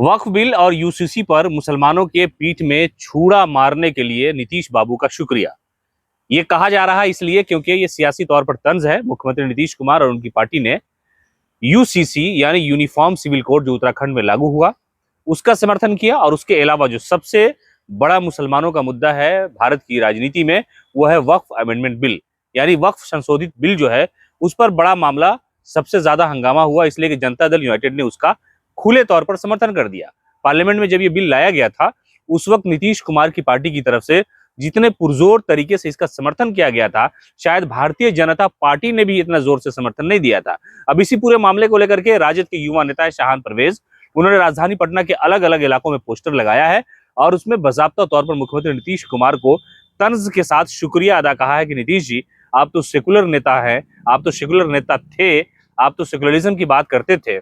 वक्फ bill और UCC पर मुसलमानों के पीठ में छुरा मारने के लिए नीतीश बाबू का शुक्रिया। ये कहा जा रहा है इसलिए क्योंकि ये सियासी तौर पर तंज है। मुख्यमंत्री नीतीश कुमार और उनकी पार्टी ने यूसीसी यानी यूनिफॉर्म सिविल कोड जो उत्तराखंड में लागू हुआ उसका समर्थन किया, और उसके अलावा जो सबसे बड़ा मुसलमानों का मुद्दा है भारत की राजनीति में वो है वक्फ अमेंडमेंट बिल, यानी वक्फ संशोधित बिल जो है उस पर बड़ा मामला सबसे ज्यादा हंगामा हुआ, इसलिए कि जनता दल यूनाइटेड ने उसका खुले तौर पर समर्थन कर दिया। पार्लियामेंट में जब ये बिल लाया गया था उस वक्त नीतीश कुमार की पार्टी की तरफ से जितने पुरजोर तरीके से इसका समर्थन किया गया था, शायद भारतीय जनता पार्टी ने भी इतना जोर से समर्थन नहीं दिया था। अब इसी पूरे मामले को लेकर के राजद के युवा नेता है शाहान परवेज, उन्होंने राजधानी पटना के अलग अलग इलाकों में पोस्टर लगाया है और उसमें बाकायदा तौर पर मुख्यमंत्री नीतीश कुमार को तंज के साथ शुक्रिया अदा कहा है कि नीतीश जी, आप तो सेकुलर नेता हैं, आप तो सेकुलर नेता थे, आप तो सेकुलरिज्म की बात करते थे,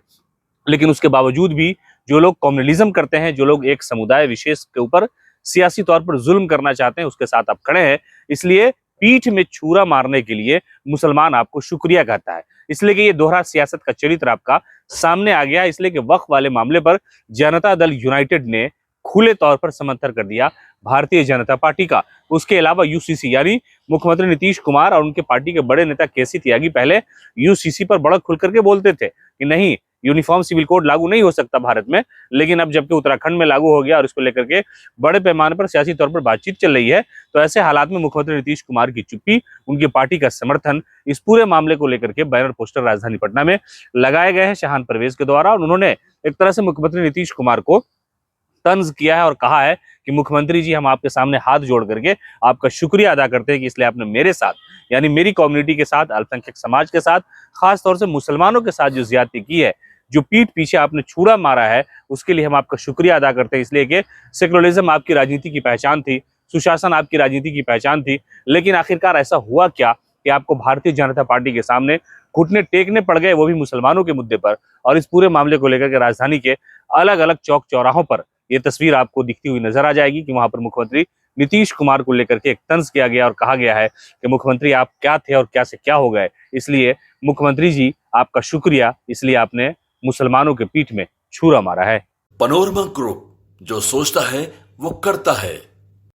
लेकिन उसके बावजूद भी जो लोग कम्युनलिज्म करते हैं, जो लोग एक समुदाय विशेष के ऊपर सियासी तौर पर जुल्म करना चाहते हैं, उसके साथ आप खड़े हैं। इसलिए पीठ में छुरा मारने के लिए मुसलमान आपको शुक्रिया कहता है। इसलिए कि ये दोहरा सियासत का चरित्र आपका सामने आ गया, इसलिए कि वक्फ वाले मामले पर जनता दल यूनाइटेड ने खुले तौर पर समर्थन कर दिया भारतीय जनता पार्टी का। उसके अलावा यूसीसी यानी मुख्यमंत्री नीतीश कुमार और उनके पार्टी के बड़े नेता केसी त्यागी पहले यूसीसी पर बड़ा खुल करके बोलते थे कि नहीं, यूनिफॉर्म सिविल कोड लागू नहीं हो सकता भारत में, लेकिन अब जबकि उत्तराखंड में लागू हो गया और इसको लेकर के बड़े पैमाने पर सियासी तौर पर बातचीत चल रही है, तो ऐसे हालात में मुख्यमंत्री नीतीश कुमार की चुप्पी, उनकी पार्टी का समर्थन इस पूरे मामले को लेकर के बैनर पोस्टर राजधानी पटना में लगाए गए हैं शाहान परवेज के द्वारा, और उन्होंने एक तरह से मुख्यमंत्री नीतीश कुमार को तंज किया है और कहा है कि मुख्यमंत्री जी, हम आपके सामने हाथ जोड़ करके आपका शुक्रिया अदा करते हैं कि इसलिए आपने मेरे साथ यानी मेरी कम्युनिटी के साथ, अल्पसंख्यक समाज के साथ, खास तौर से मुसलमानों के साथ जो ज्यादती की है, जो पीठ पीछे आपने छुरा मारा है, उसके लिए हम आपका शुक्रिया अदा करते हैं। इसलिए कि सेकुलरिज्म आपकी राजनीति की पहचान थी, सुशासन आपकी राजनीति की पहचान थी, लेकिन आखिरकार ऐसा हुआ क्या कि आपको भारतीय जनता पार्टी के सामने घुटने टेकने पड़ गए, वो भी मुसलमानों के मुद्दे पर। और इस पूरे मामले को लेकर के राजधानी के अलग अलग चौक चौराहों पर ये तस्वीर आपको दिखती हुई नजर आ जाएगी कि वहां पर मुख्यमंत्री नीतीश कुमार को लेकर के एक तंज किया गया और कहा गया है कि मुख्यमंत्री आप क्या थे और क्या से क्या हो गए, इसलिए मुख्यमंत्री जी आपका शुक्रिया, इसलिए आपने मुसलमानों के पीठ में छुरा मारा है। पनोरमा ग्रुप, जो सोचता है वो करता है।